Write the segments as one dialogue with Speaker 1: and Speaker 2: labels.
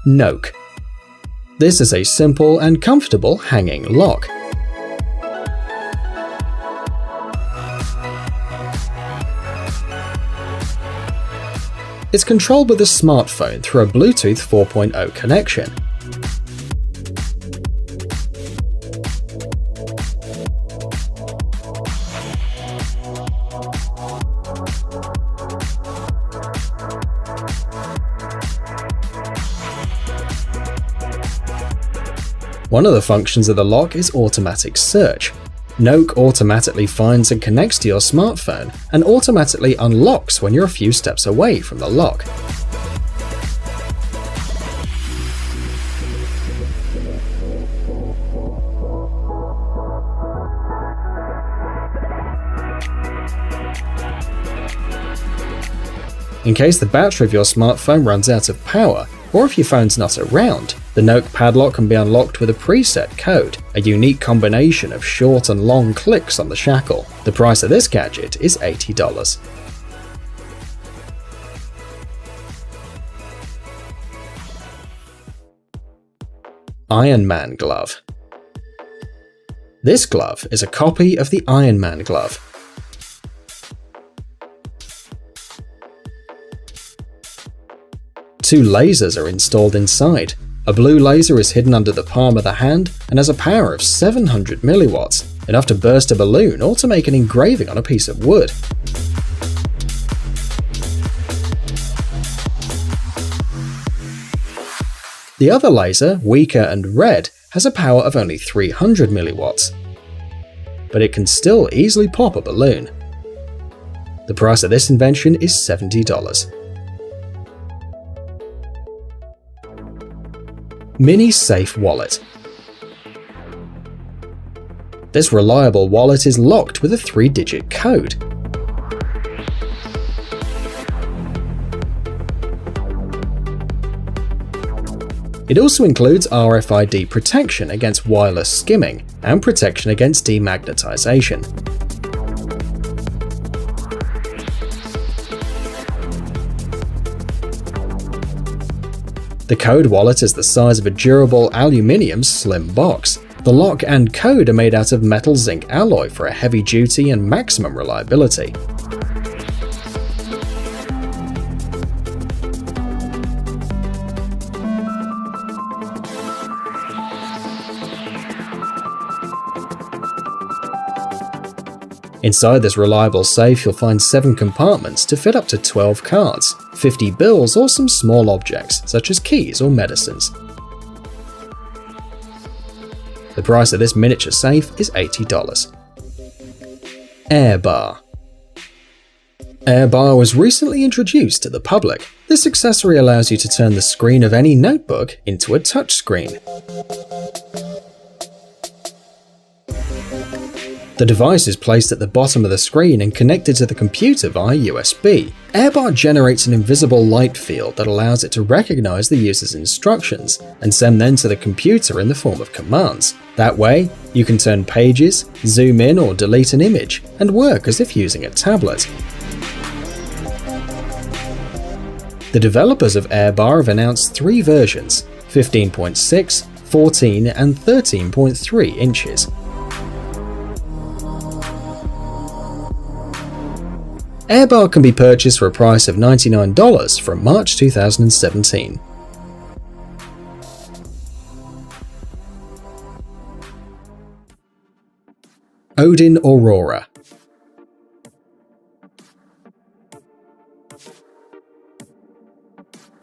Speaker 1: Noke. This is a simple and comfortable hanging lock. It's controlled with a smartphone through a Bluetooth 4.0 connection. One of the functions of the lock is automatic search. Noke automatically finds and connects to your smartphone and automatically unlocks when you're a few steps away from the lock. In case the battery of your smartphone runs out of power, or if your phone's not around, the Noke padlock can be unlocked with a preset code, a unique combination of short and long clicks on the shackle. The price of this gadget is $80. Iron Man glove. This glove is a copy of the Iron Man glove. Two lasers are installed inside. A blue laser is hidden under the palm of the hand and has a power of 700 milliwatts, enough to burst a balloon or to make an engraving on a piece of wood. The other laser, weaker and red, has a power of only 300 milliwatts, but it can still easily pop a balloon. The price of this invention is $70. Mini Safe Wallet. This reliable wallet is locked with a 3-digit code. It also includes RFID protection against wireless skimming and protection against demagnetization. The code wallet is the size of a durable aluminium slim box. The lock and code are made out of metal zinc alloy for a heavy duty and maximum reliability. Inside this reliable safe, you'll find 7 compartments to fit up to 12 cards, 50 bills, or some small objects, such as keys or medicines. The price of this miniature safe is $80. Air Bar. Air Bar was recently introduced to the public. This accessory allows you to turn the screen of any notebook into a touchscreen. The device is placed at the bottom of the screen and connected to the computer via USB. AirBar generates an invisible light field that allows it to recognize the user's instructions and send them to the computer in the form of commands. That way, you can turn pages, zoom in or delete an image, and work as if using a tablet. The developers of AirBar have announced 3 versions: 15.6, 14, and 13.3 inches. AirBar can be purchased for a price of $99 from March 2017. Odin Aurora.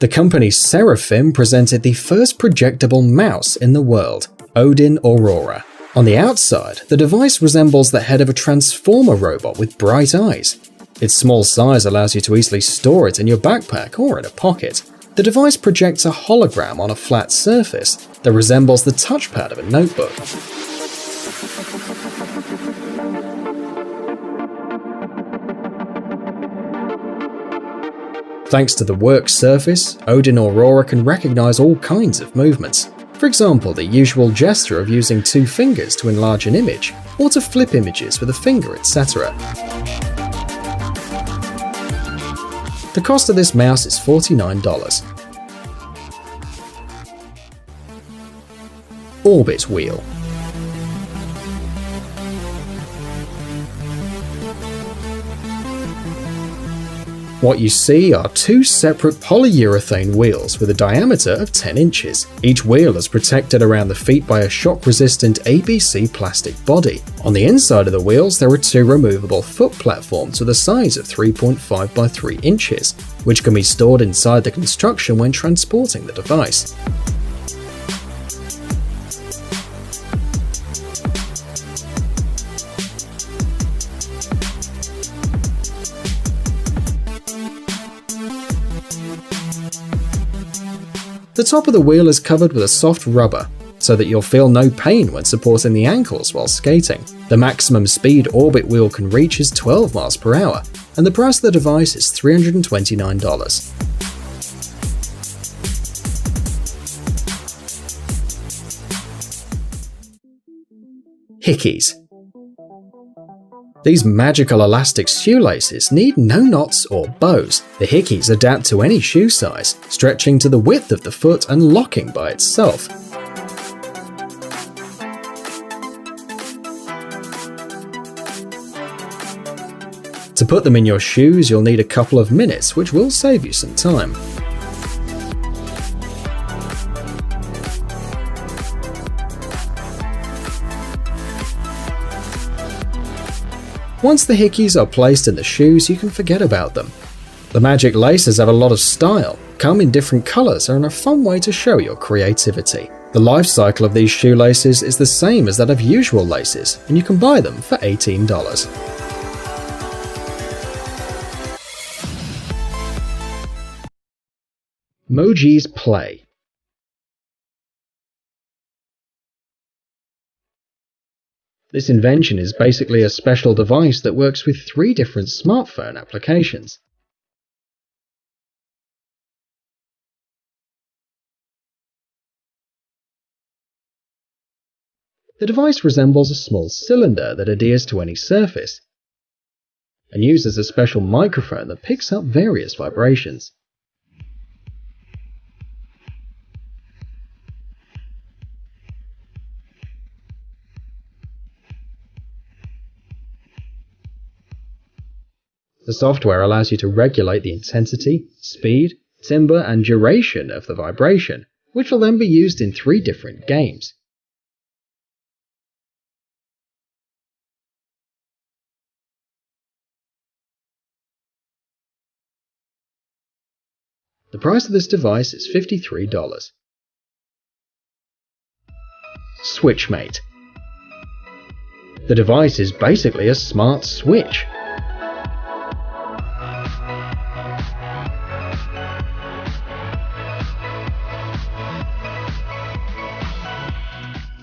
Speaker 1: The company Seraphim presented the first projectable mouse in the world, Odin Aurora. On the outside, the device resembles the head of a transformer robot with bright eyes. Its small size allows you to easily store it in your backpack or in a pocket. The device projects a hologram on a flat surface that resembles the touchpad of a notebook. Thanks to the work surface, Odin Aurora can recognize all kinds of movements. For example, the usual gesture of using 2 fingers to enlarge an image, or to flip images with a finger, etc. The cost of this mouse is $49. Orbit Wheel. What you see are two separate polyurethane wheels with a diameter of 10 inches. Each wheel is protected around the feet by a shock-resistant ABC plastic body. On the inside of the wheels, there are two removable foot platforms with a size of 3.5 by 3 inches, which can be stored inside the construction when transporting the device. The top of the wheel is covered with a soft rubber, so that you'll feel no pain when supporting the ankles while skating. The maximum speed Orbit Wheel can reach is 12 miles per hour, and the price of the device is $329. Hickeys. These magical elastic shoelaces need no knots or bows. The Hickeys adapt to any shoe size, stretching to the width of the foot and locking by itself. To put them in your shoes, you'll need a couple of minutes, which will save you some time. Once the Hickeys are placed in the shoes, you can forget about them. The magic laces have a lot of style, come in different colours, and are a fun way to show your creativity. The life cycle of these shoelaces is the same as that of usual laces, and you can buy them for $18. Moji's Play. This invention is basically a special device that works with 3 different smartphone applications. The device resembles a small cylinder that adheres to any surface and uses a special microphone that picks up various vibrations. The software allows you to regulate the intensity, speed, timbre, and duration of the vibration, which will then be used in 3 different games. The price of this device is $53. SwitchMate. The device is basically a smart switch.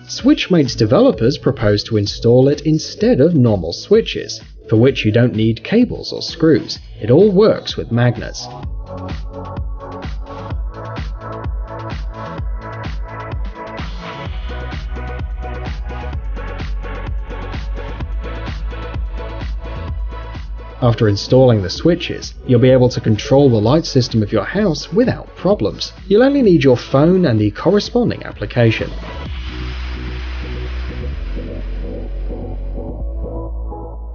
Speaker 1: SwitchMate's developers propose to install it instead of normal switches, for which you don't need cables or screws. It all works with magnets. After installing the switches, you'll be able to control the light system of your house without problems. You'll only need your phone and the corresponding application.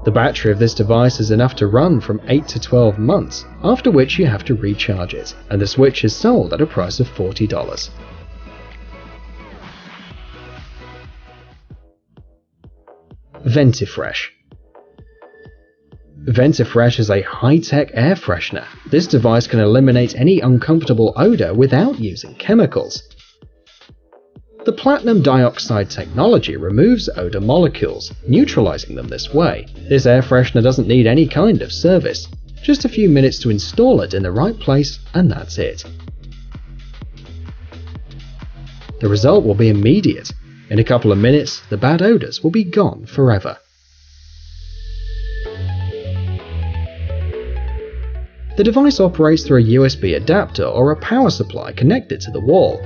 Speaker 1: The battery of this device is enough to run from 8 to 12 months, after which you have to recharge it, and the Switch is sold at a price of $40. Ventifresh. Ventifresh is a high-tech air freshener. This device can eliminate any uncomfortable odor without using chemicals. The platinum dioxide technology removes odor molecules, neutralizing them this way. This air freshener doesn't need any kind of service. Just a few minutes to install it in the right place, and that's it. The result will be immediate. In a couple of minutes, the bad odors will be gone forever. The device operates through a USB adapter or a power supply connected to the wall.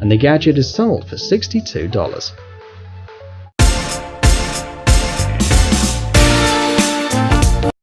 Speaker 1: And the gadget is sold for $62.